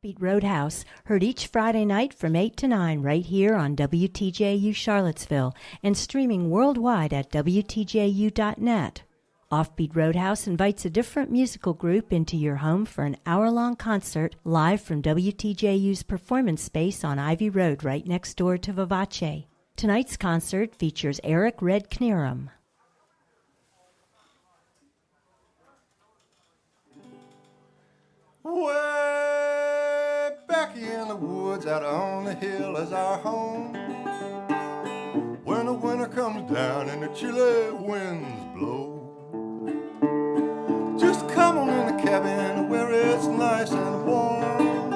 Offbeat Roadhouse, heard each Friday night from 8 to 9 right here on WTJU Charlottesville and streaming worldwide at WTJU.net. Offbeat Roadhouse invites a different musical group into your home for an hour-long concert live from WTJU's performance space on Ivy Road right next door to Vivace. Tonight's concert features Erik Knierim. Way back in the woods out on the hill is our home. When the winter comes down and the chilly winds blow, just come on in the cabin where it's nice and warm,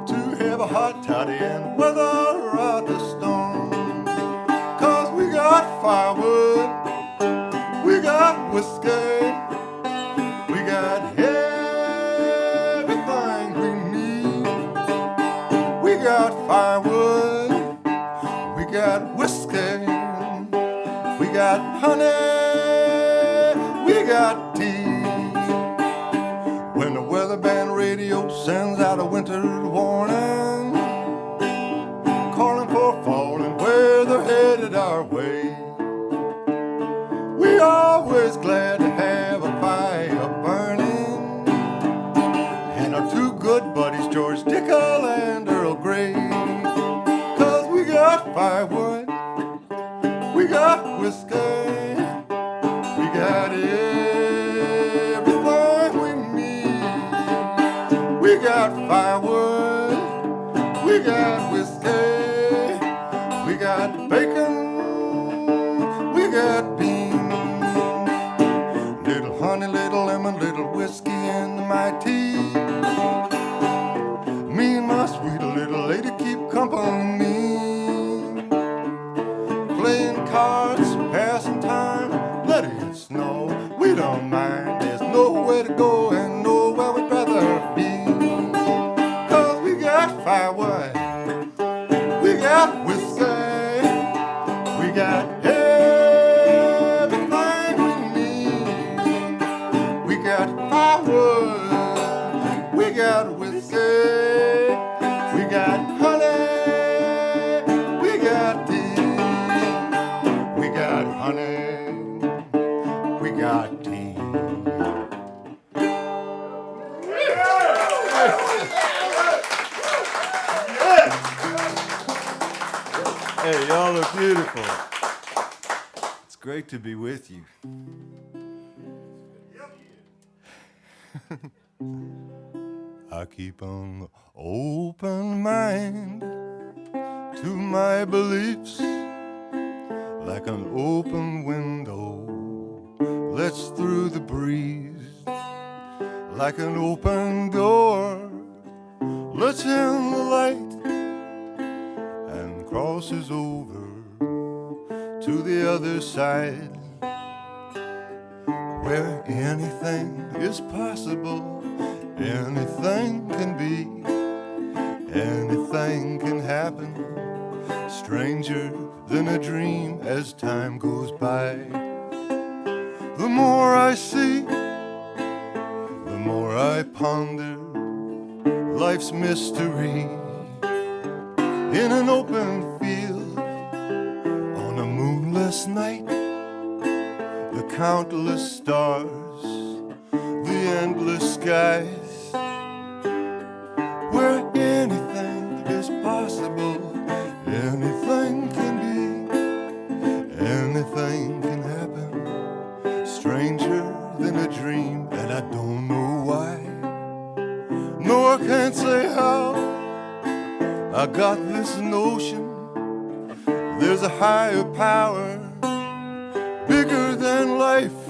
to have a hot toddy and weather out the storm. 'Cause we got firewood, we got whiskey, we got firewood, we got whiskey, we got honey, we got tea. When the weather band radio sends out a winter warning, calling for fall and weather headed our way, we always glad to have a fire burning, and our two good buddies, George Dickel and Earl Grey. 'Cause we got firewood, we got whiskey, we got everything we need. We got firewood, we got whiskey, we got bacon, we got beans, little honey, little lemon, little whiskey in my tea. Me and my sweet little lady keep company, playing cards, passing time, letting it snow. We don't mind, there's nowhere to go and nowhere we'd rather be. 'Cause we got firewood, we got whiskey, we got everything we need. We got firewood, we got whiskey, we got honey, we got tea. We got honey, we got tea. Hey, y'all look beautiful. It's great to be with you. I keep an open mind to my beliefs, like an open window lets through the breeze, like an open door lets in the light and crosses over to the other side, where anything is possible, anything can be, anything can happen, stranger than a dream as time goes by. The more I see, the more I ponder life's mystery. In an open field, on a moonless night, the countless stars, the endless skies, where anything is possible, anything can be, anything can happen, stranger than a dream, and I don't know why. No, I can't say how I got this notion. There's a higher power, bigger than life,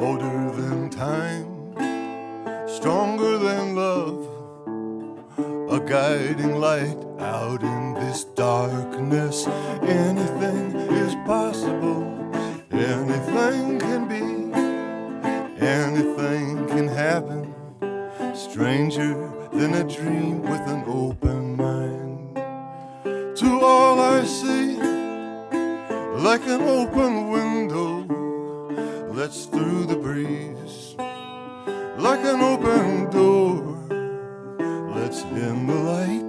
older than time, stronger than love, a guiding light out in this darkness. Anything is possible, anything can be, anything can happen, stranger than a dream with an open mind. To all I see, like an open window lets through the breeze, like an open door lets in the light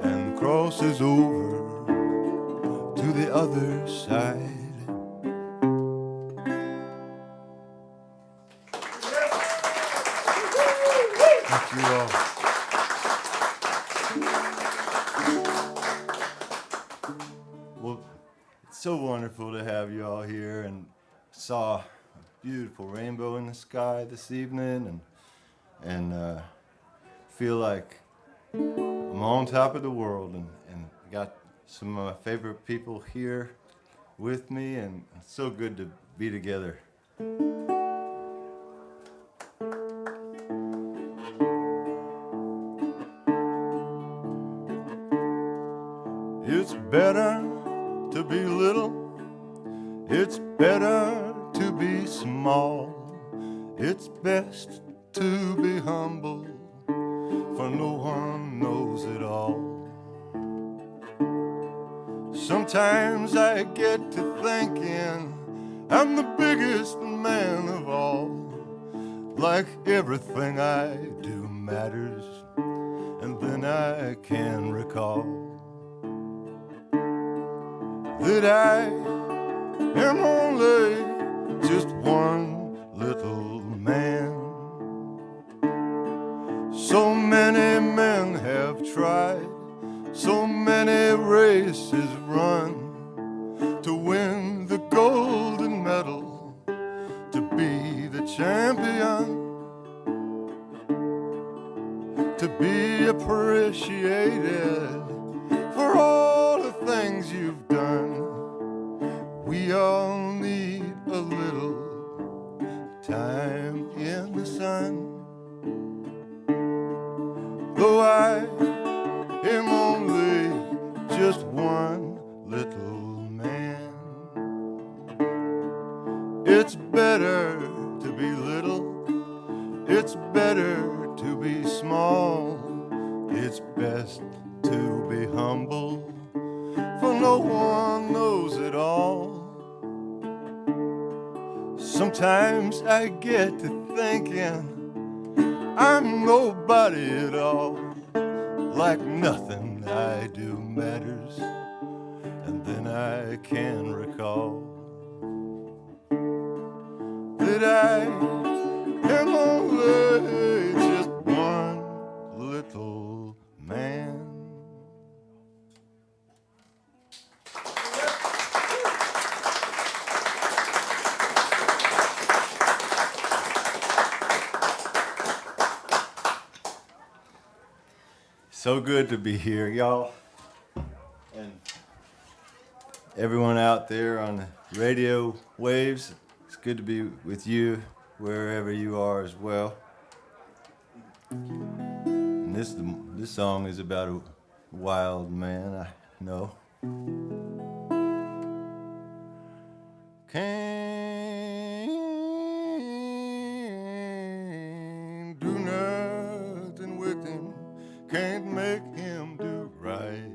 and crosses over to the other side. Thank you all. Well, it's so wonderful to have you all here, and saw a beautiful rainbow in the sky this evening, and feel like I'm on top of the world, and got some of my favorite people here with me, and it's so good to be together. It's better to be little, it's better to be small, it's best to be humble, for no one knows it all. Sometimes I get to thinking I'm the biggest man of all, like everything I do matters, and then I can recall that I am only just one little man. So many men have tried, so many races run to win the golden medal, to be the champion, to be appreciated for all the things you've done. We all need a little time in the sun. Though I am only just one little man, it's better to be little, it's better to be small, it's best to be humble, for no one knows it all. Sometimes I get to thinking I'm nobody at all, like nothing I do matters, and then I can recall that I am only just one little man. So good to be here, y'all, and everyone out there on the radio waves. It's good to be with you wherever you are as well. And this song is about a wild man, I know. Can't do nothing with him, can't make him do right.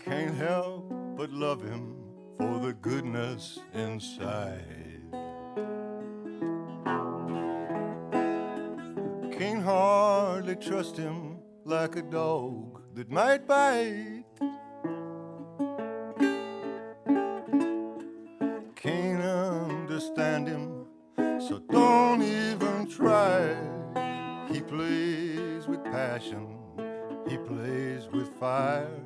Can't help but love him for the goodness inside. Can't hardly trust him like a dog that might bite. Can't understand him, so don't even try. He plays with passion, he plays with fire.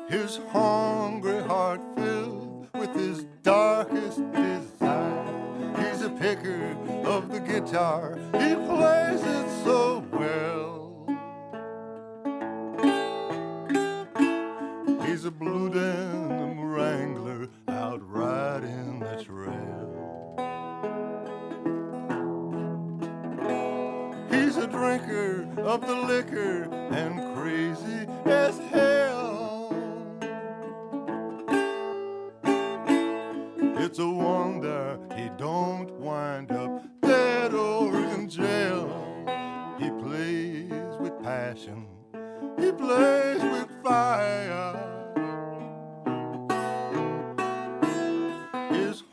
His hungry heart filled with his darkest desire. He's a picker of the guitar, he plays it so well. He's a blue denim wrangler out riding the trail. He's a drinker of the liquor and crazy as hell. It's a wonder he don't wind up dead or in jail. He plays with passion, he plays with fire. His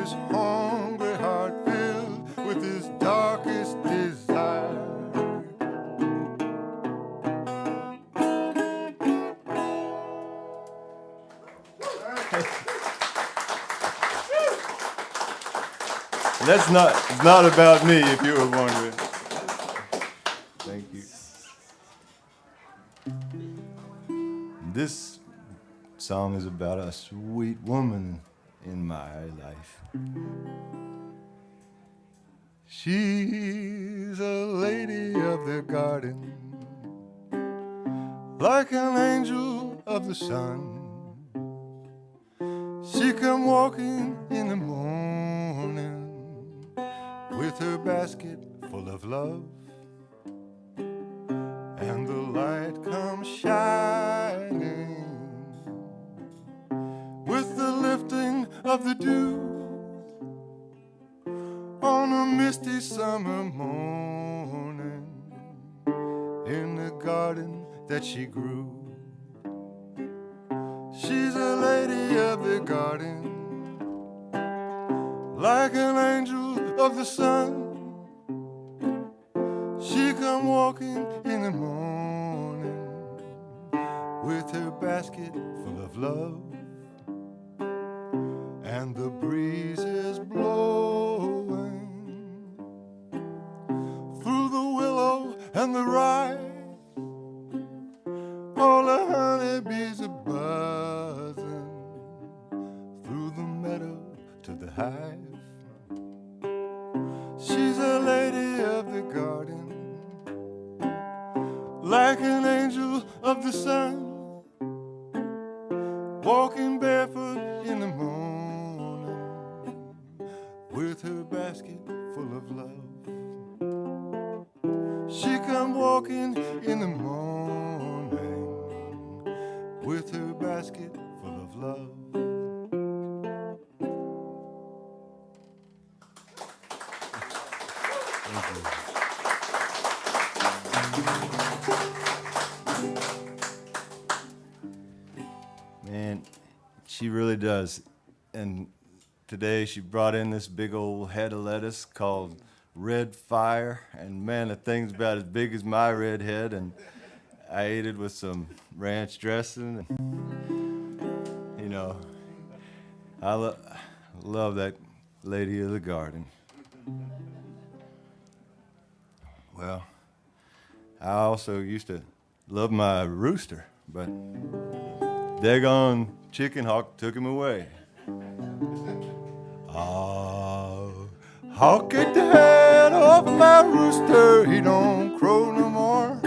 his hungry heart filled with his darkest desire. That's not about me, if you were wondering. Thank you. This song is about a sweet woman in my life. She's a lady of the garden, like an angel of the sun. She come walking in the morning with her basket full of love, and the light comes shining with the lifting of the dew on a misty summer morning in the garden that she grew. She's a lady of the garden, like an angel of the sun. She come walking in the morning with her basket full of love, and the breeze is blowing through the willow and the rye. All the honeybees are buzzing through the meadow to the hive. She's a lady of the garden, like an angel of the sun, walking barefoot in the morning with her basket full of love. She come walking in the morning with her basket full of love. Man, she really does. And today she brought in this big old head of lettuce called Red Fire. And man, the thing's about as big as my red head. And I ate it with some ranch dressing. And, you know, I love that lady of the garden. Well, I also used to love my rooster, but daggone chicken hawk took him away. Hawk ate the head off my rooster. He don't crow no more.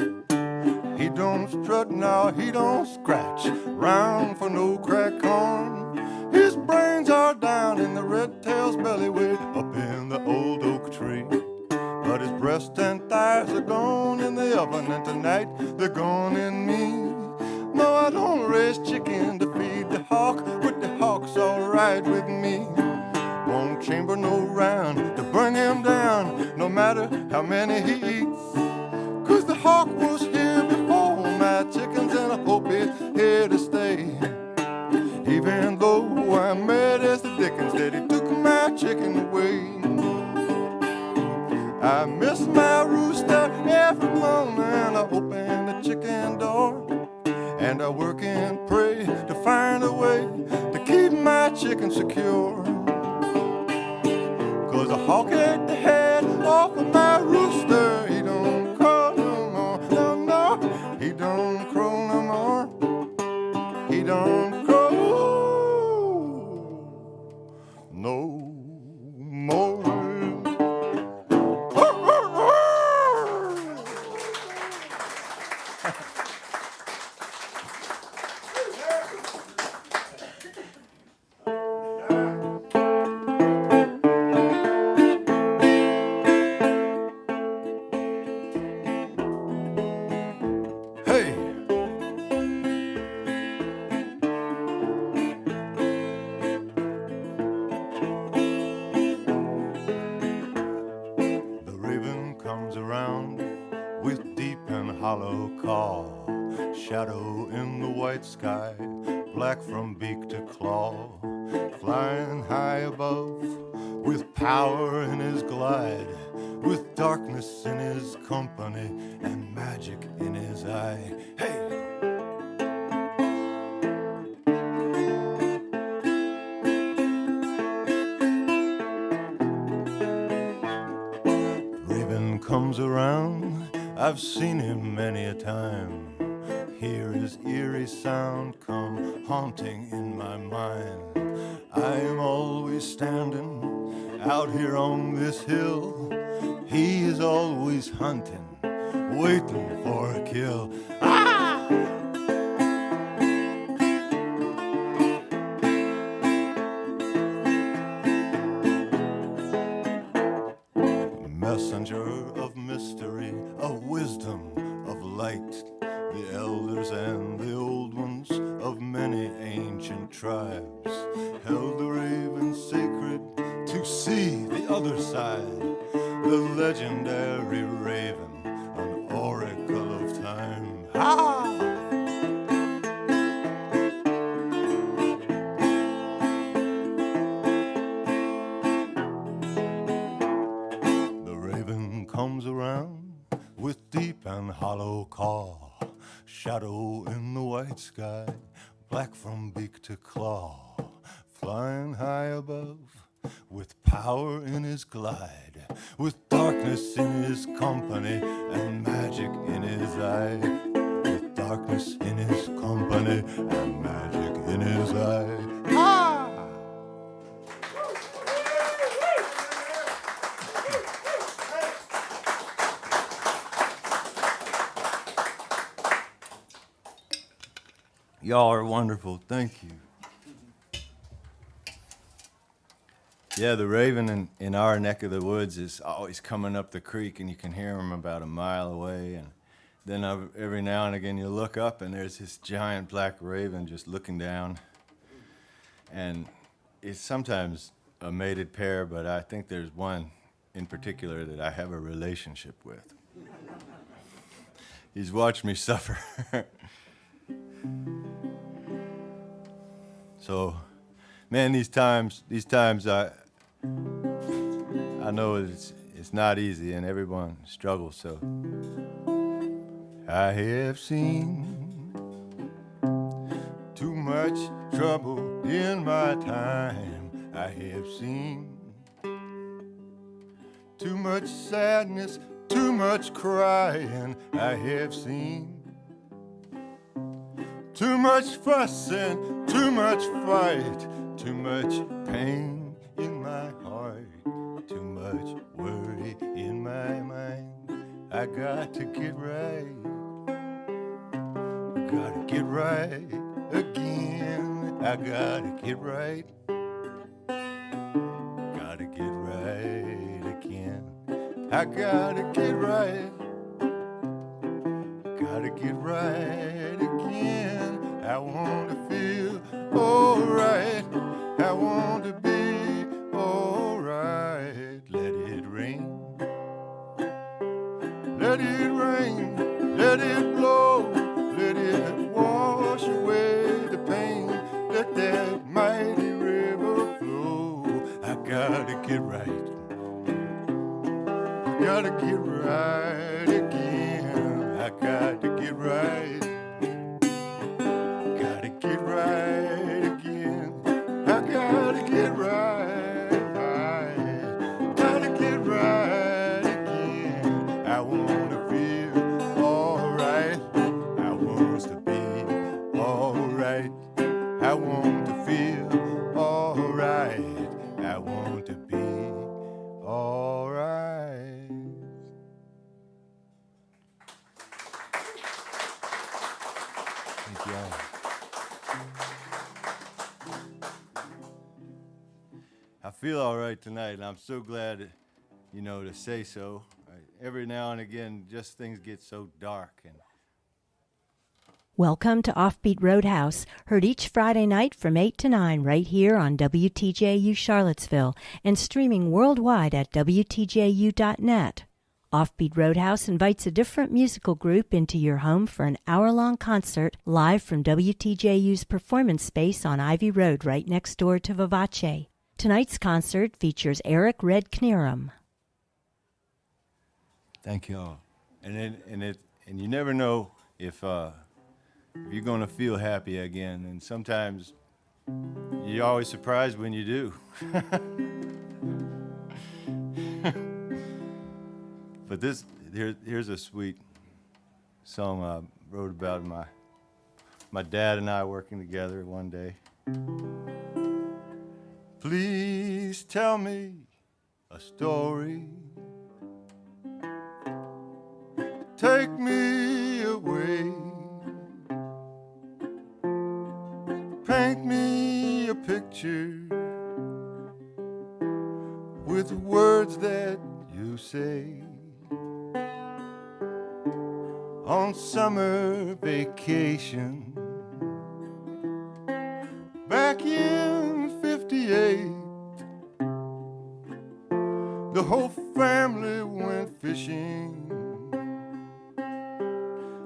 He don't strut now, he don't scratch round for no crack corn. His brains are down in the red-tail's belly way up in the old oak tree. But his breast and thighs are gone in the oven, and tonight they're gone in me. No, I don't raise chicken to feed the hawk, but the hawk's alright with me. Won't chamber no round to bring him down, no matter how many he eats. 'Cause the hawk was here before my chickens, and I hope it's here to stay. Even though I'm mad as the dickens that he took my chicken away. I miss my rooster every morning. I open the chicken door and I work and pray to find a way to keep my chicken secure. 'Cause the hawk ate the head off of my rooster. He don't crow no more, no, no. He don't crow no more. He don't crow no more. Shadow in the white sky, black from beak to claw, flying high above with power in his glide, with darkness in his company and magic in his eye. Hey! Raven comes around, I've seen him many a time. Hear his eerie sound come haunting in my mind. I am always standing out here on this hill. He is always hunting, waiting for a kill. Ah! Messenger of mystery, of wisdom, of light. The elders and the old ones of many ancient tribes held the raven sacred to see the other side. The legendary raven, an oracle of time. Ha! The raven comes around with deep and hollow call. Shadow in the white sky, black from beak to claw, flying high above, with power in his glide, with darkness in his company and magic in his eye, with darkness in his company and magic in his eye. Ah! Y'all are wonderful. Thank you. Yeah, the raven in our neck of the woods is always coming up the creek, and you can hear him about a mile away. And then every now and again you look up, and there's this giant black raven just looking down. And it's sometimes a mated pair, but I think there's one in particular that I have a relationship with. He's watched me suffer. So, man, these times I know it's not easy and everyone struggles. So, I have seen too much trouble in my time. I have seen too much sadness, too much crying. I have seen too much fussing, too much fight, too much pain in my heart, too much worry in my mind. I got to get right, gotta get right again. I gotta get right, gotta get right again. I gotta get right, gotta get right again. I want to feel alright. I want to be alright. Let it rain. Let it rain. Let it blow. Let it wash away the pain. Let that mighty river flow. I gotta get right. I gotta get right again. I got to get right. Get right again. I gotta get right. Gotta get right again. I wanna feel alright. I want to be alright. I want to feel alright. I want to be alright. Thank you all. I feel all right tonight, and I'm so glad, to say so. Every now and again, just things get so dark. Welcome to Offbeat Roadhouse, heard each Friday night from 8 to 9 right here on WTJU Charlottesville and streaming worldwide at WTJU.net. Offbeat Roadhouse invites a different musical group into your home for an hour-long concert live from WTJU's performance space on Ivy Road right next door to Vivace. Tonight's concert features Erik Knierim. Thank you all. And you never know if you're going to feel happy again. And sometimes you're always surprised when you do. But here's a sweet song I wrote about my dad and I working together one day. Please tell me a story. Take me away. Paint me a picture with words that you say. On summer vacation back in 58, the whole family went fishing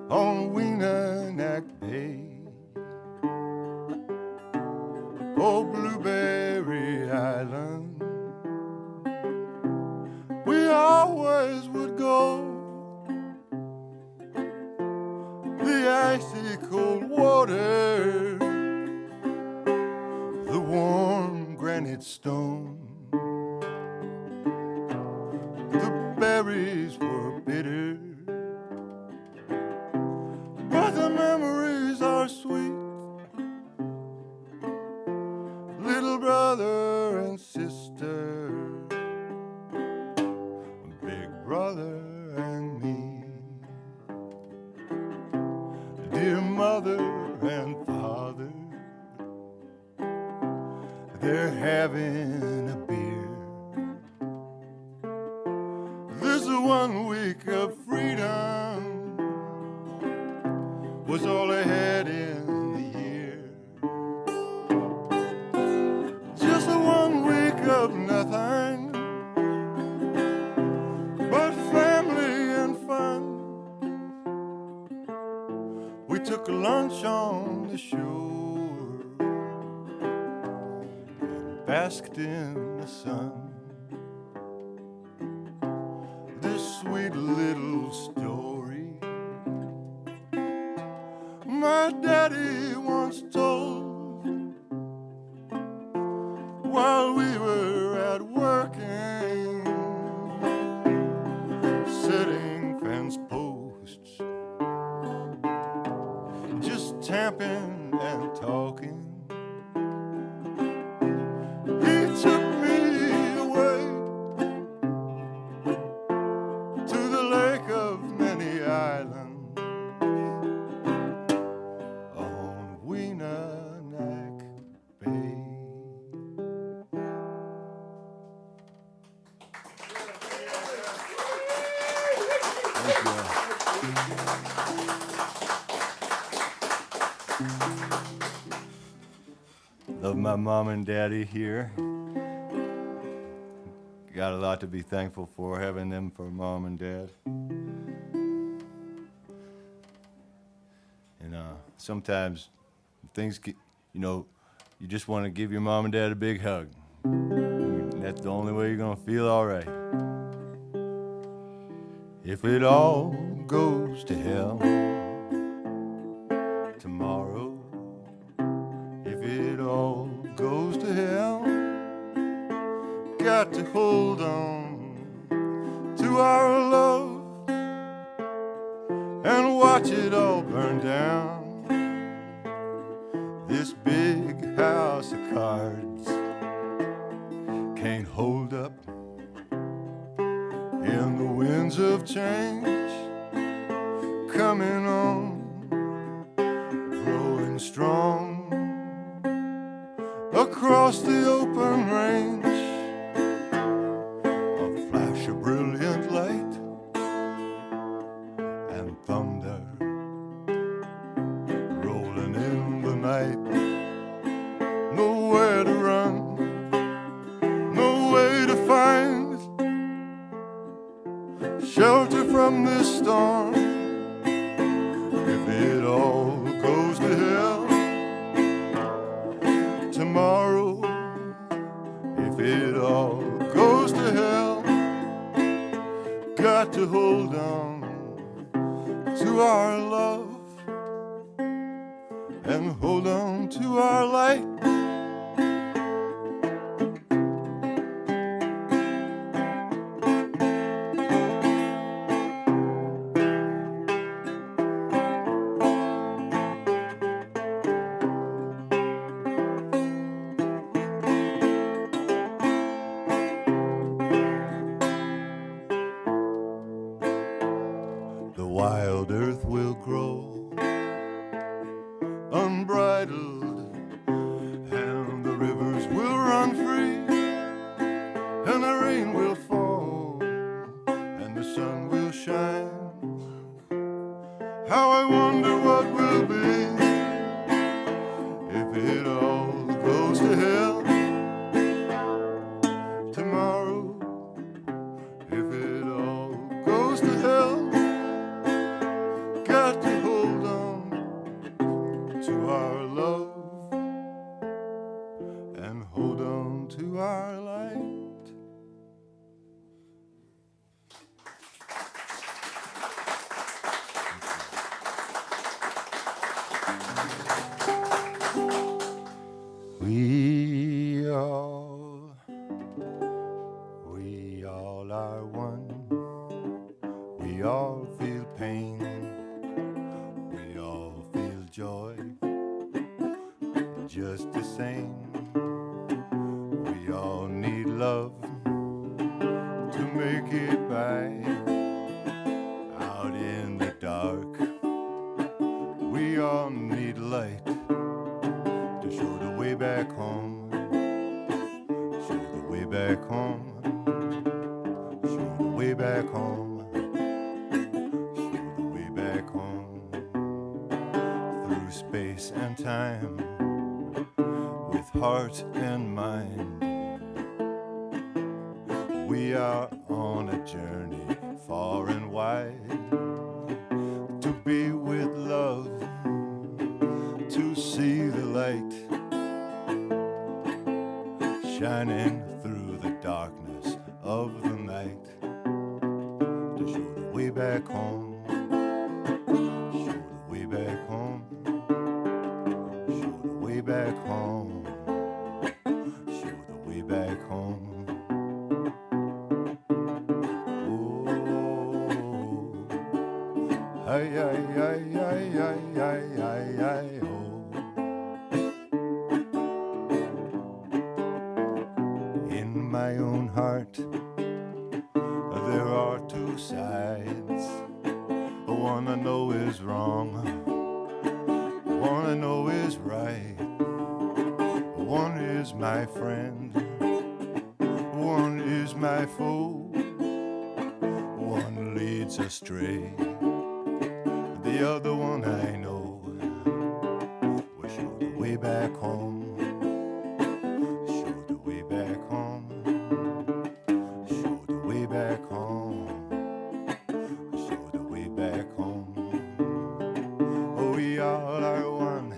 on Weenanak Bay. Oh, Blueberry Island, we always would go. The icy cold water, the warm granite stone. The berries were bitter, but the memories are sweet. Little brother and sister, big brother and me. Dear mother and father, they're having a beer. This 1 week of freedom was all I had in the year. Just 1 week of nothing but family and fun. We took lunch on the shore and basked in the sun. This sweet little story my daddy once told while we were at working, setting fence posts, just tamping and talking. He took me away to the lake of many islands on Weenanak Bay. Thank you. Love my mom and daddy here. Got a lot to be thankful for, having them for mom and dad. And sometimes things get, you just want to give your mom and dad a big hug. And that's the only way you're gonna feel all right. If it all goes to hell tomorrow, if it all goes to hell, got to hold on to our love and watch it all burn down. This big house of cards can't hold up in the winds of change coming on, growing strong across the open range. A flash of brilliant light and thunder rolling in the night. Nowhere to run, no way to find shelter from this storm. If it all goes to hell tomorrow, if got to hold on to our love and hold on to our light. The wild earth will grow unbridled, and the rivers will run free, and the rain will fall, and the sun will shine. How I wonder what will be if it all goes to hell tomorrow. If it all goes to hell, got to hold on to our love and hold on to our light. We all are one. We all feel pain. We all feel joy. Just the same. We all need love to make it by. Out in the dark, we all need light to show the way back home. Show the way back home. Show the way back home. Show the way back home. Through space and time, with heart and mind, we are on a journey far and wide to be with love, to see the light shining through the darkness of the night, to show the way back home. Show the way back home. Show the way back home. Show the way back home. Oh, ay, ay, ay, ay, ay, ay, ay, ay, oh. In my own heart, there are two sides. One I know is wrong, one I know is right. One is my friend, one is my foe. One leads astray, the other one I know will show the way back home. Show the way back home. Show the way back home. Show the way back home. Oh, we all are one.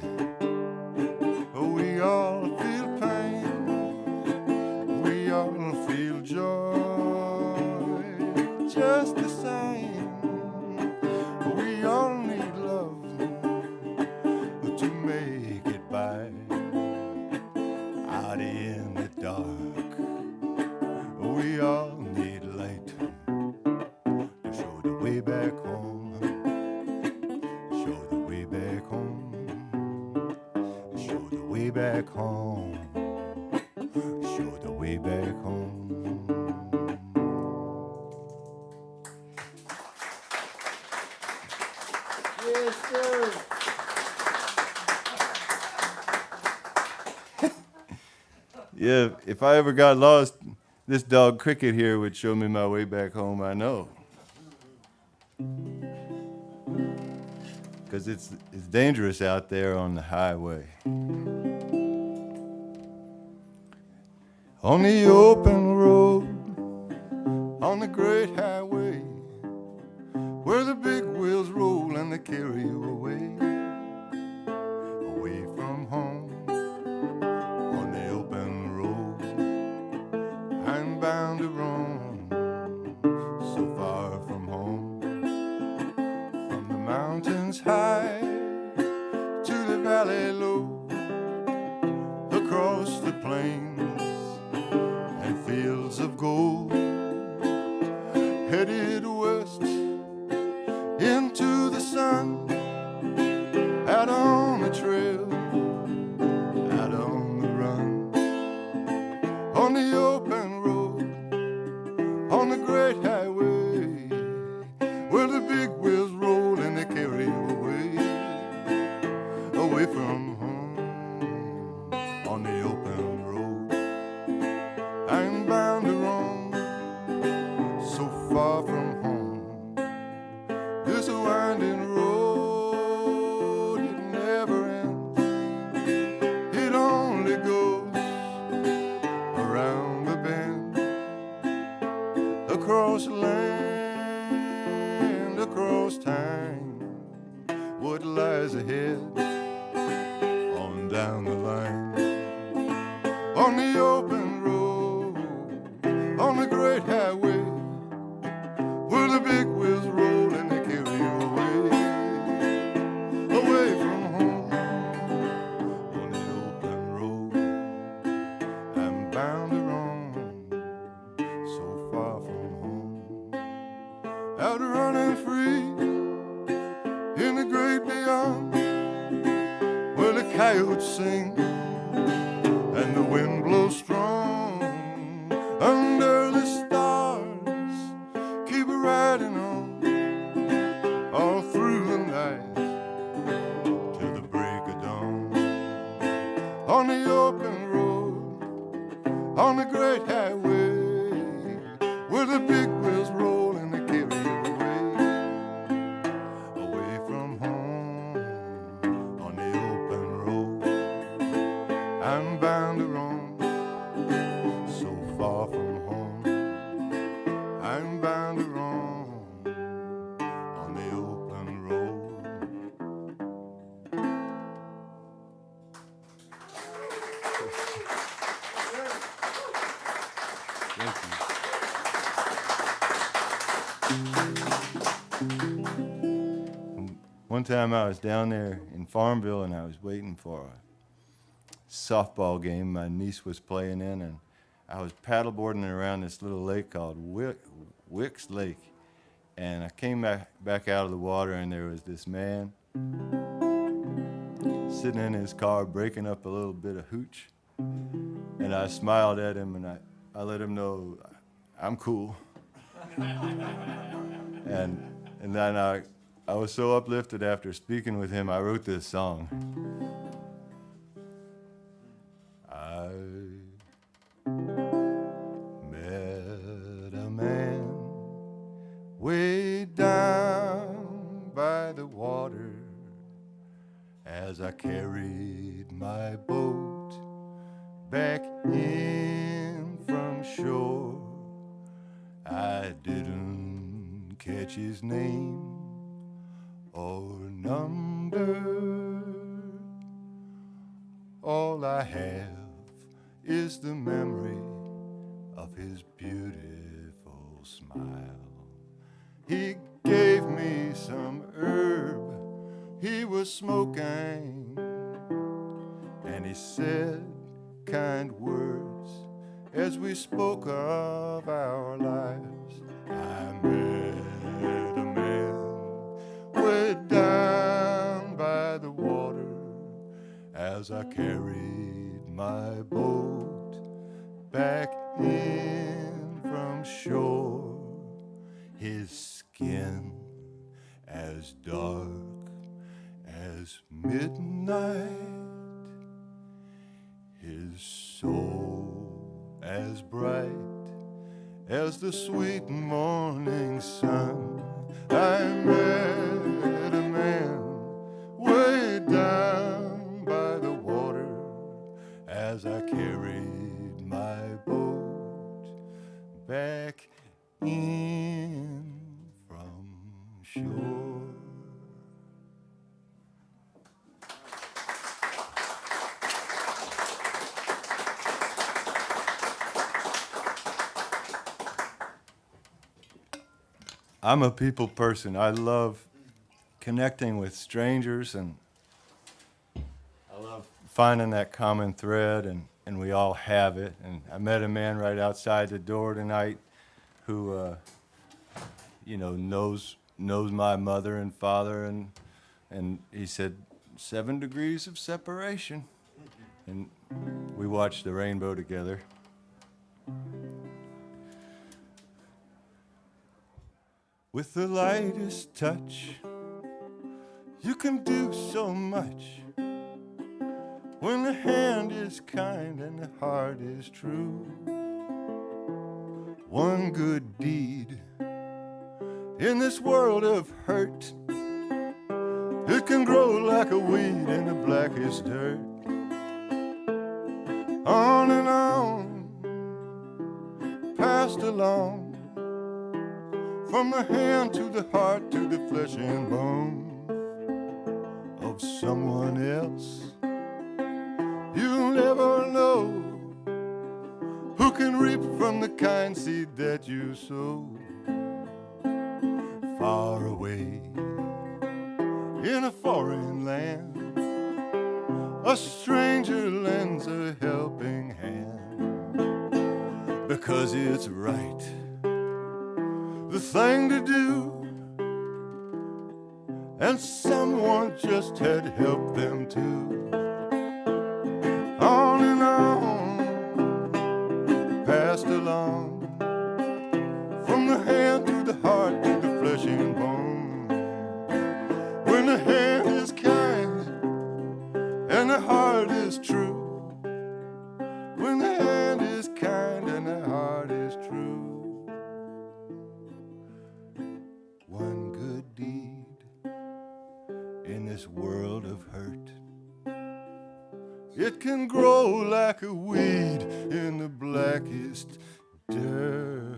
Oh, we all feel pain. We all feel joy. Just the same. We all need love to make it by. Out in the dark, we all need light to show the way back home. Show the way back home. Show the way back home. Show the way back home. Yes, sir. Yeah, if I ever got lost, this dog Cricket here would show me my way back home, I know. Because it's dangerous out there on the highway. On the open road, on the great highway, where the big wheels roll and they carry you away, away from home. On the open road, I'm bound to roam, so far from across the plains and fields of gold, headed west into the sun, out on the trail, out on the run, on the open road, on the great highway, where the big wheels roll and they carry you away from home. On the open road, I'm bound to roam, so far from home. This winding road, it never ends. It only goes around the bend, across land, across time. What lies ahead, on down the line, on the open road, on the great highway, where the big wheels roll and they carry you away from home. On the open road, I'm bound to roam, so far from home, out running free in the great beyond, where the coyotes sing and the wind blows strong. Under the stars, keep riding on, all through the night, till the break of dawn. On the open road, on the great highway, where the big wheels roll and they carry you away from home. On the open road, I'm bound to roam, so far from home. I'm bound to roam, on the open road. Thank you. One time I was down there in Farmville and I was waiting for a softball game my niece was playing in, and I was paddleboarding around this little lake called Wicks Lake, and I came back out of the water and there was this man sitting in his car breaking up a little bit of hooch, and I smiled at him and I let him know I'm cool. and then I was so uplifted after speaking with him, I wrote this song. I met a man way down by the water as I carried my boat back in from shore. I didn't catch his name or number. All I have is the memory of his beautiful smile. He gave me some herb he was smoking, and he said kind words as we spoke of our lives. I met a man way down by the water as I carried my boat back in from shore. His skin as dark as midnight, his soul as bright as the sweet morning sun. I met a man way down by the water as I carried my boat back in from shore. I'm a people person. I love connecting with strangers, and I love finding that common thread. And and we all have it. And I met a man right outside the door tonight who, knows my mother and father, and he said 7 degrees of separation, and we watched the rainbow together. With the lightest touch, you can do so much. When the hand is kind and the heart is true, one good deed in this world of hurt, it can grow like a weed in the blackest dirt. On and on, passed along, from the hand to the heart to the flesh and bone of someone else. You'll never know who can reap from the kind seed that you sow. Far away in a foreign land, a stranger lends a helping hand, because it's right, the thing to do, and someone just had helped them too. On and on, passed along, from the hand to the heart to the flesh and bone. When the hand is kind and the heart is true, when the hand is kind and the heart is true, one good deed in this world of hurt, it can grow like a weed in the blackest dirt.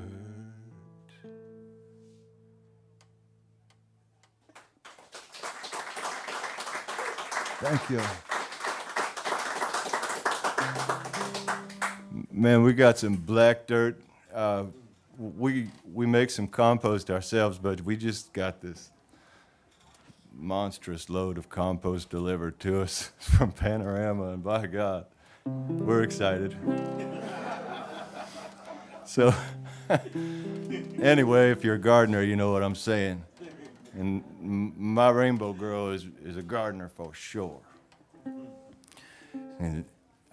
Thank you. Man, we got some black dirt. We make some compost ourselves, but we just got this monstrous load of compost delivered to us from Panorama, and by God, we're excited. So, anyway, if you're a gardener, you know what I'm saying. And my rainbow girl is a gardener for sure. And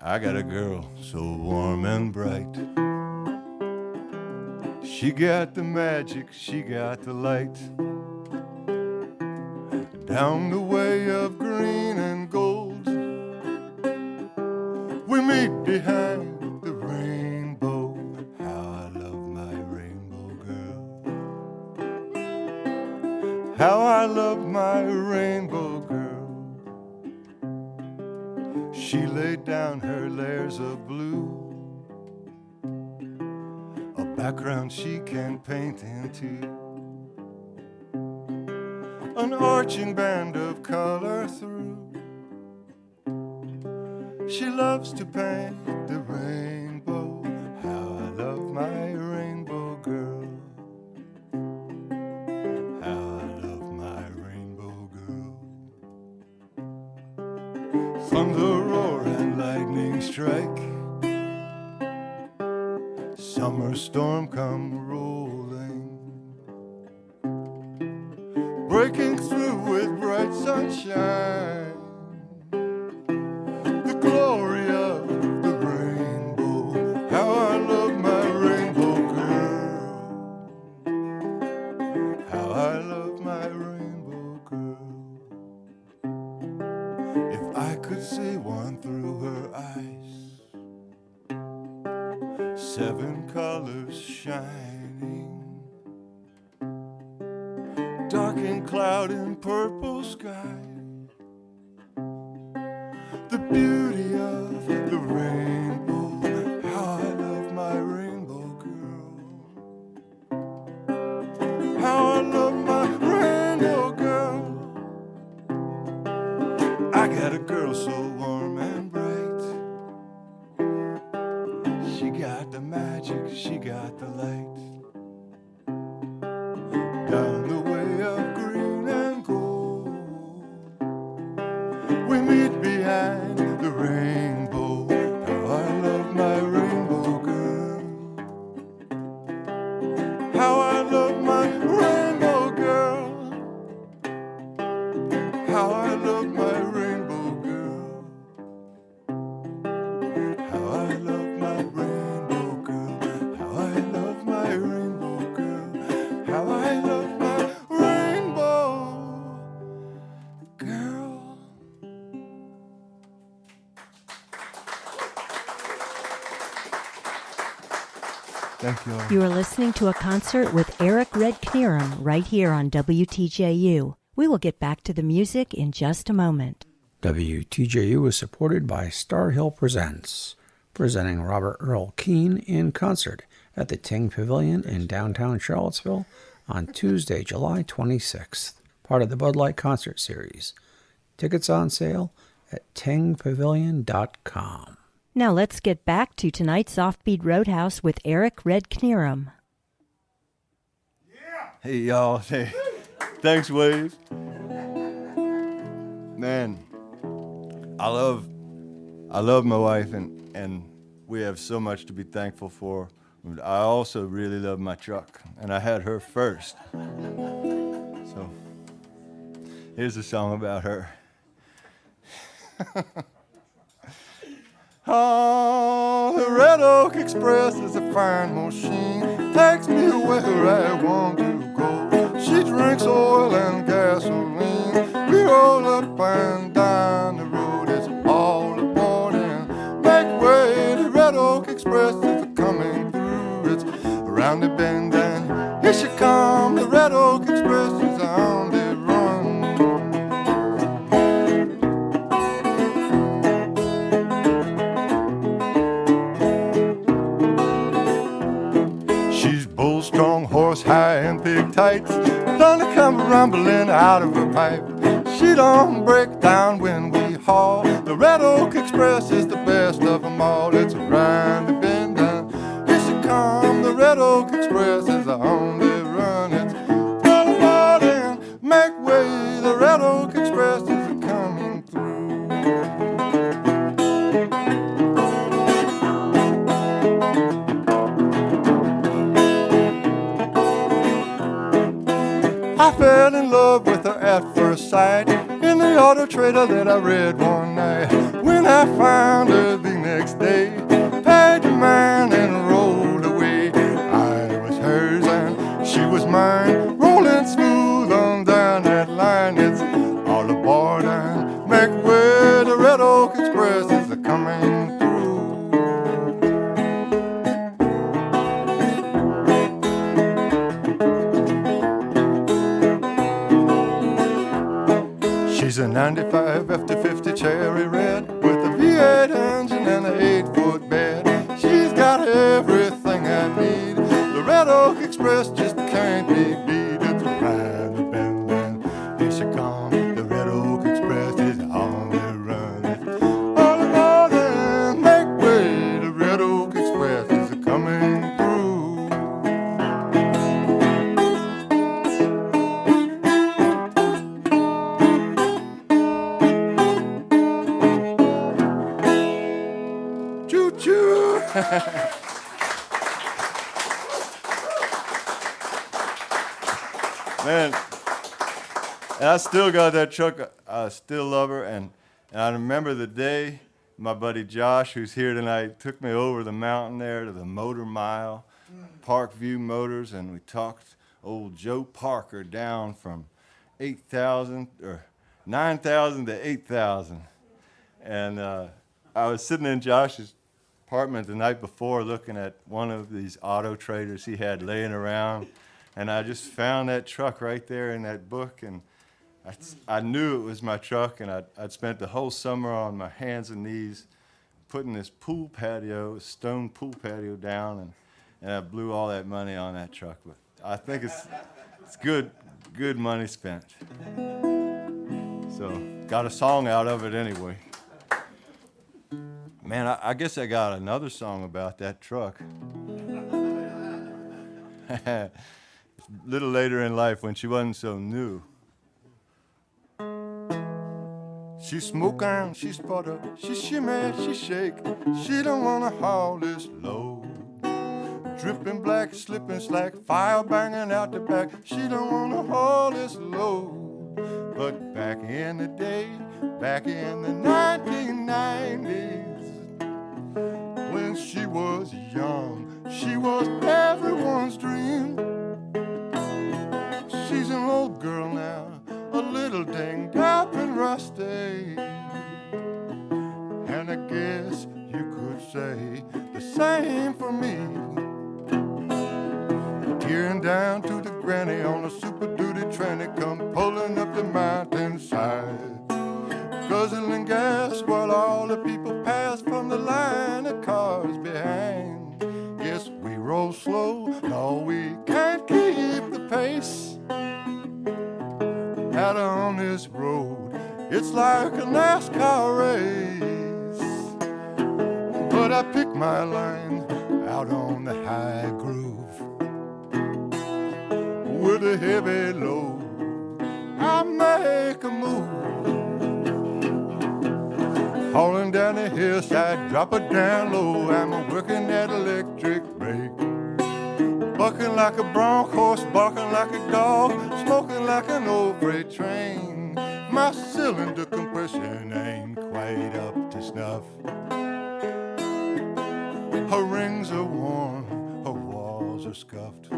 I got a girl so warm and bright. She got the magic, she got the light. Down the way of green and gold, we meet behind the rainbow. How I love my rainbow girl. How I love my rainbow girl. She laid down her layers of blue, a background she can paint into, an arching band of color through. She loves to paint the rainbow. How I love my rainbow girl. How I love my rainbow girl. Thunder roar and lightning strike, summer storm come rolling, breaking through with bright sunshine, the glory of the rainbow. How I love my rainbow girl. How I love my rainbow girl. If I could see one through her eyes, 7 colors shining, dark and cloud and purple sky, the beauty of the rainbow. How I love my rainbow girl. How I love my rainbow girl. I got a girl so warm and bright. She got the magic, she got the light. Down the way of green and gold, we meet behind the rainbow. How I love love my rainbow girl. How I love my rainbow girl. How I love my rainbow girl. Thank you all. You are listening to a concert with Erik Red Knierim right here on WTJU. We will get back to the music in just a moment. WTJU is supported by Star Hill Presents, presenting Robert Earl Keen in concert at the Ting Pavilion in downtown Charlottesville on Tuesday, July 26th, part of the Bud Light Concert Series. Tickets on sale at tingpavilion.com. Now let's get back to tonight's Offbeat Roadhouse with Erik Red Knierim. Hey, y'all. Hey. Thanks, Wave. Man, I love my wife, and we have so much to be thankful for. I also really love my truck, and I had her first. So here's a song about her. Oh, the Red Oak Express is a fine machine, takes me where I want to go. She drinks oil and gasoline, we roll up and down the road. It's all aboard and make way. The Red Oak Express is coming through. It's around the bend and here she come. The Red Oak Express is on the run. Strong horse, high and big tights, thunder come rumbling out of her pipe. She don't break down when we haul. The Red Oak Express is the best of them all. It's around the bend and here she come. The Red Oak Express is on the run. It's all aboard and make way. The Red Oak Express is coming through. I fell in love with her at first sight in the auto trailer that I read one night. When I found her the next day, paid the man and rolled away. I was hers and she was mine, rolling smooth on down that line. It's all aboard and make way. The Red Oak Express is coming through. She's a 95 F-50 Cherry Red with a V8 engine and an 8-foot bed. She's got everything I need. The Red Oak Express just can't be beat. It's around the bend and here she comes. The Red Oak Express is on the run. It's all aboard and make way. The Red Oak Express is coming through. Choo-choo! Man, and I still got that truck. I still love her, and I remember the day my buddy Josh, who's here tonight, took me over the mountain there to the Motor Mile, Parkview Motors, and we talked old Joe Parker down from 8,000 or 9,000 to 8,000, and I was sitting in Josh's apartment the night before looking at one of these auto traders he had laying around, and I just found that truck right there in that book, and I knew it was my truck, and I'd spent the whole summer on my hands and knees putting this pool patio, stone pool patio down, and I blew all that money on that truck. But I think it's good money spent. So got a song out of it anyway. Man, I guess I got another song about that truck. A little later in life when she wasn't so new. She smoke and she sputter, she shimmy, she shake. She don't wanna haul this load. Dripping black, slipping slack, fire banging out the back. She don't wanna haul this load. But back in the day, back in the 1990s, when was young, she was everyone's dream. She's an old girl now, a little dinged up and rusty. And I guess you could say the same for me. Tearing down to the granny on a super duty tranny, come pulling up the mountainside, guzzling gas while all the people pass from the line of cars behind. Yes, we roll slow, no, we can't keep the pace. Out on this road, it's like a NASCAR race. But I pick my line out on the high groove. With a heavy load, I make a move. Hauling down the hillside, drop it down low. I'm working that electric brake. Bucking like a bronc horse, barking like a dog, smoking like an old freight train. My cylinder compression ain't quite up to snuff. Her rings are worn, her walls are scuffed.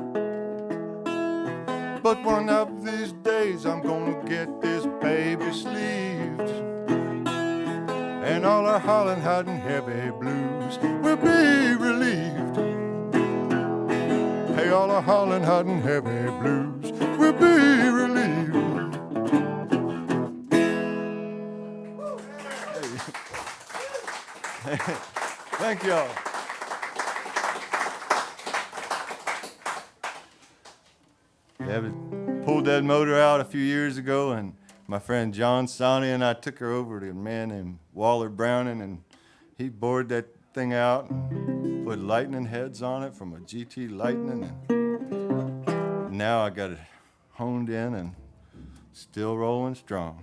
But one of these days I'm gonna get this baby sleeved, and all our hauling hot and heavy blues will be relieved. Hey, all our hauling hot and heavy blues will be relieved. Hey. Thank y'all. Yeah, we pulled that motor out a few years ago, and my friend John Sonny and I took her over to a man named Waller Browning, and he bored that thing out and put lightning heads on it from a GT Lightning, and now I got it honed in and still rolling strong.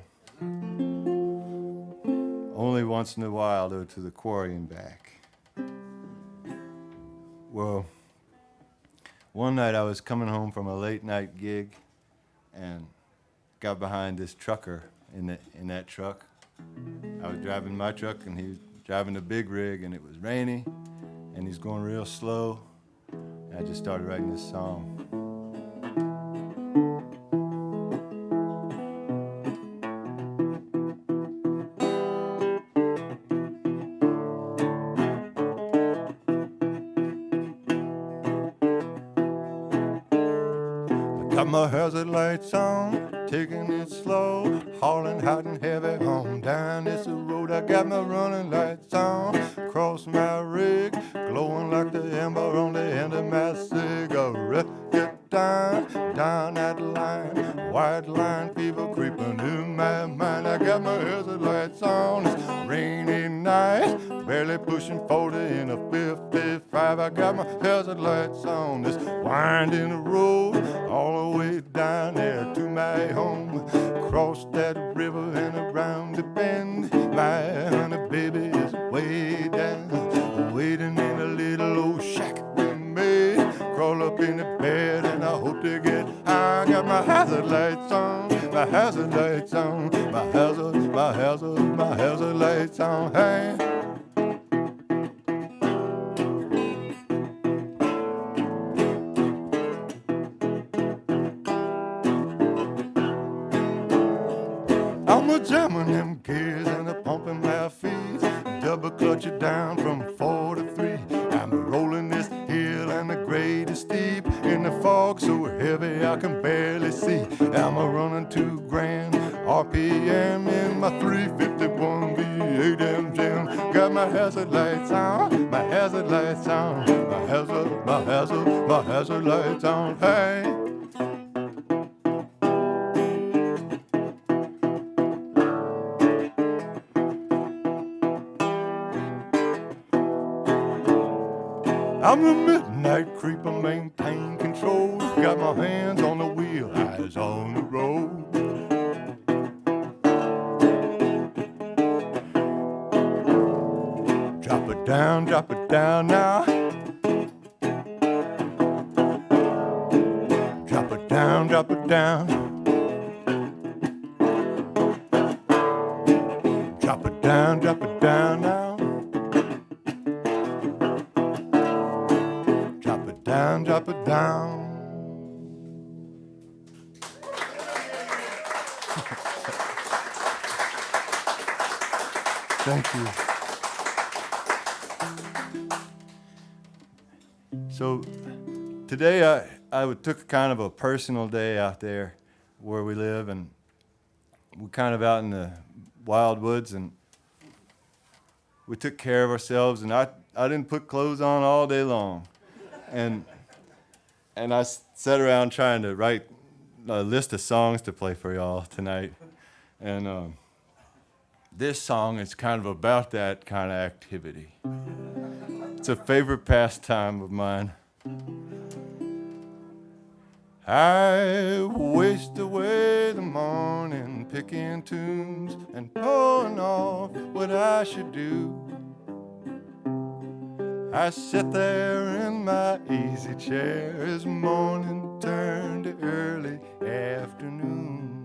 Only once in a while, though, to the quarry and back. Well, one night I was coming home from a late night gig and got behind this trucker in that truck. I was driving my truck and he was driving a big rig, and it was rainy and he's going real slow. And I just started writing this song. Got my hazard lights on, taking it slow, hauling hot and heavy on down this road. I got my running lights on, across my rig, glowing like the ember on the end of my cigarette. Get down that line, white line, people creeping in my mind. I got my hazard lights on, it's a rainy night, barely pushing 40 in a 55. I got my hazard lights on, this winding road, all the way down there to my home. Across that river and around the bend, my honey baby is way down, waiting in a little old shack we made. Crawl up in the bed and I hope to get high. I got my hazard lights on, my hazard lights on, my hazard lights on. Hey. I'm a jamming them gears and a pumping my feet, double clutch it down from 4 to 3. I'm rolling this hill and the grade is steep, in the fog so heavy I can barely see. I'm a running 2 grand RPM in my 351 V8 engine. Got my hazard lights on, my hazard lights on, my hazard lights on. Hey. I'm the midnight creeper, maintain control. Got my hands on the wheel, eyes on the road. Drop it down now. Drop it down. Drop it down now. down, drop it down. Thank you. So today I took kind of a personal day out there where we live, and we're kind of out in the wild woods, and we took care of ourselves, and I didn't put clothes on all day long. And I sat around trying to write a list of songs to play for y'all tonight. And this song is kind of about that kind of activity. It's a favorite pastime of mine. I waste away the morning picking tunes and pulling off what I should do. I sit there in my easy chair as morning turned to early afternoon.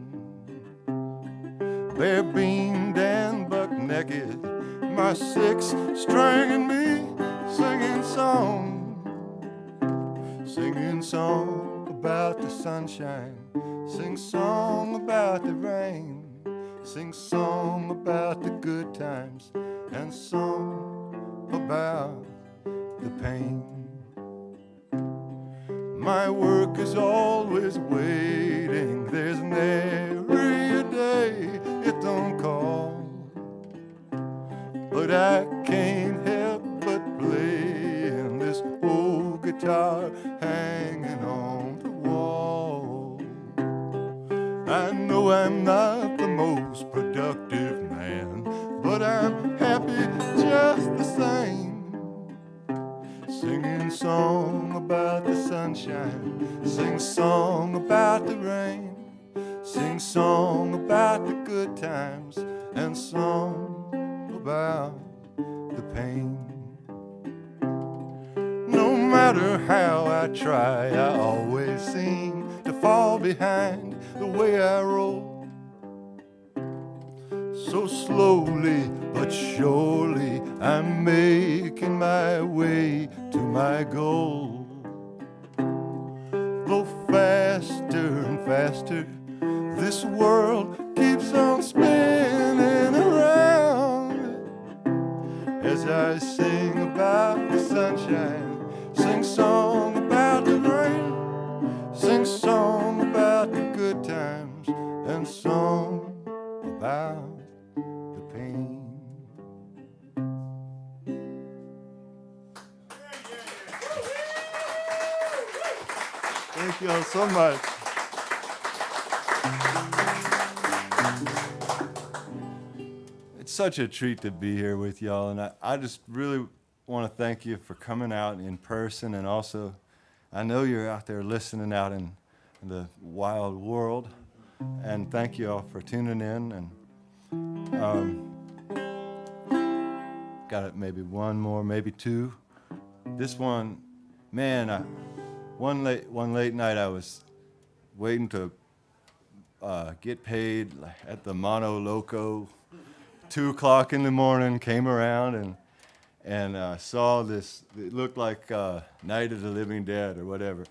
Bare beamed and buck naked, my six string and me singing song about the sunshine, sing song about the rain, sing song about the good times, and song about the pain. My work is always waiting, there's nary a day it don't call, but I can't help but playing this old guitar hanging on the wall. I know I'm not the most productive man, but I'm happy just the same. Singing song about the sunshine, sing song about the rain, sing song about the good times, and song about the pain. No matter how I try, I always seem to fall behind the way I roll. So slowly but surely I'm making my way to my goal. Though faster and faster, this world keeps on spinning around. As I sing about the sunshine, sing song about the rain, sing song about the good times, and song about the pain. Thank you all so much. It's such a treat to be here with y'all, and I just really want to thank you for coming out in person, and also I know you're out there listening out in the wild world, and thank you all for tuning in. And got it, maybe one more, maybe two. This one, man, one late night I was waiting to get paid at the Mono Loco. 2 o'clock in the morning, came around and saw this. It looked like Night of the Living Dead or whatever.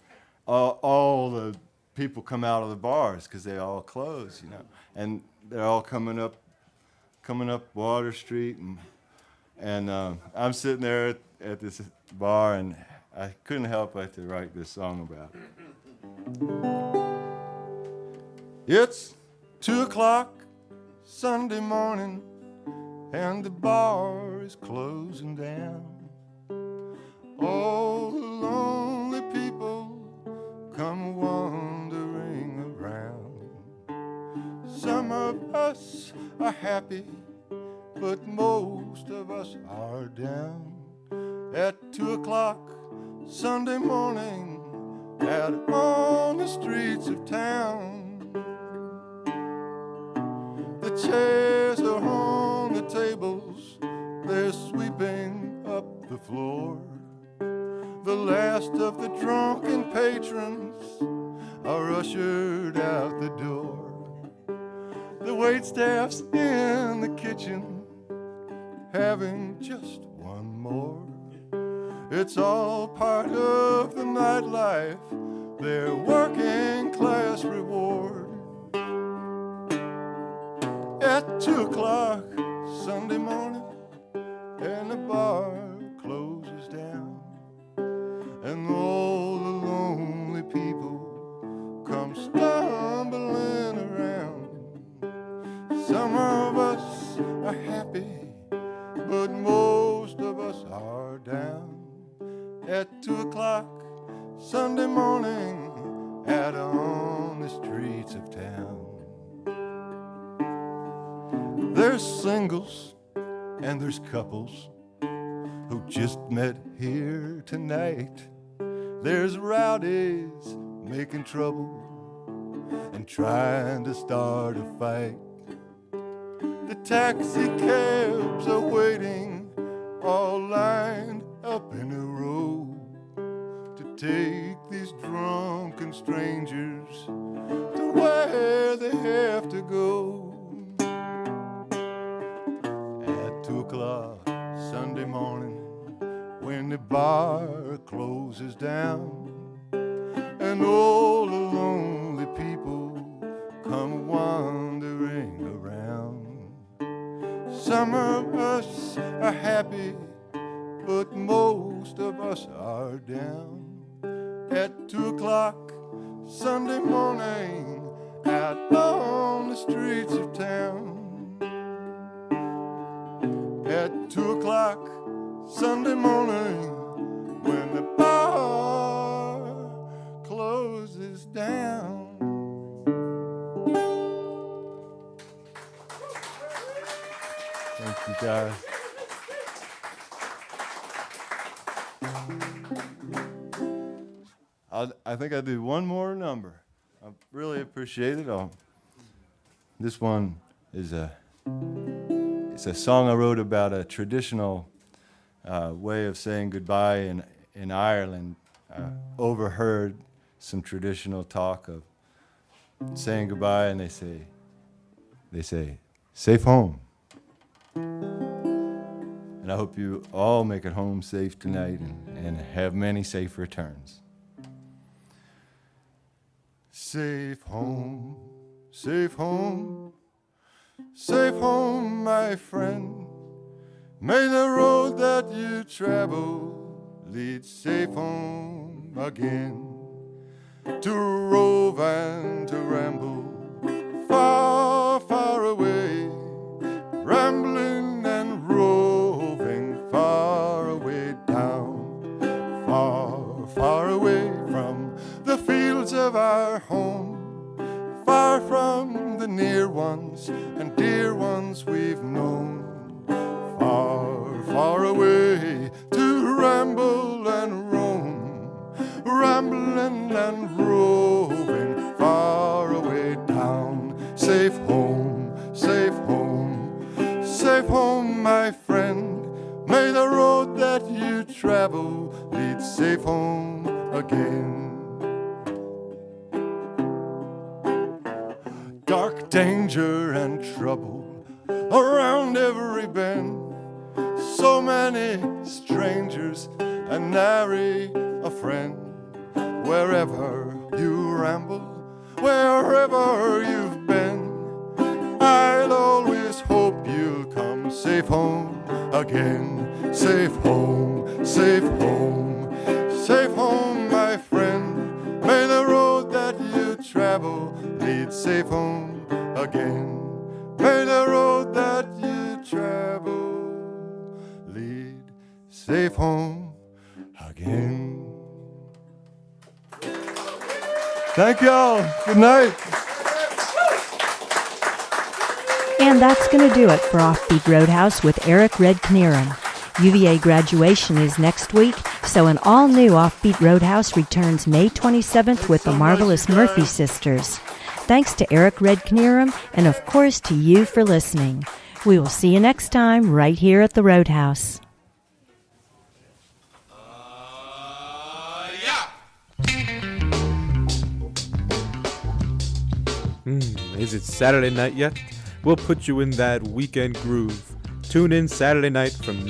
All the people come out of the bars because they all closed, you know, and they're all coming up Water Street, and I'm sitting there at this bar, and I couldn't help but to write this song about it. It's 2 o'clock Sunday morning, and the bar is closing down. All the lonely people come wandering around. Some of us are happy, but most of us are down. At 2 o'clock Sunday morning, out on the streets of town, the chairs are on the tables, they're sweeping up the floor. The last of the drunken patrons are ushered out the door. The waitstaff's in the kitchen, having just one more. It's all part of the nightlife, their working class reward. At 2 o'clock Sunday morning, and the bar closes down, and all the lonely people come stumbling around. Some of us are happy, but most of us are down. At 2 o'clock Sunday morning, out on the streets of town. There's singles and there's couples who just met here tonight. There's rowdies making trouble and trying to start a fight. The taxi cabs are waiting, all lined up in a row, to take these drunken strangers to where they have to go. At 2 o'clock Sunday morning, when the bar closes down, and all the lonely people come wandering around. Some of us are happy, but most of us are down. At 2 o'clock Sunday morning, out on the streets of town. At 2 o'clock Sunday morning, when the bar closes down. Thank you, guys. I think I'll do one more number. I really appreciate it. This one is it's a song I wrote about a traditional way of saying goodbye in Ireland. Overheard some traditional talk of saying goodbye, and they say, safe home. And I hope you all make it home safe tonight and have many safe returns. Safe home, safe home, safe home, my friend. May the road that you travel lead safe home again. To rove and to ramble, far, far away, rambling and roving, far away down, far, far away from the fields of our home, far from the near ones and dear ones we've known, far, far away to ramble and roam, rambling and roving, far away down, safe home, safe home, safe home, my friend. May the road that you travel lead safe home again. Dark danger and trouble around every bend, so many strangers and nary a friend. Wherever you ramble, wherever you've been, I'll always hope you'll come safe home again. Safe home, safe home, safe home, my friend. May the road that you travel lead safe home again. May the road that you travel lead safe home again. Thank y'all. Good night. And that's going to do it for Offbeat Roadhouse with Erik Red Knierim. UVA graduation is next week, so an all-new Offbeat Roadhouse returns May 27th with the marvelous Murphy sisters. Thanks to Erik Red Knierim, and of course to you for listening. We will see you next time right here at the Roadhouse. Is it Saturday night yet? We'll put you in that weekend groove. Tune in Saturday night from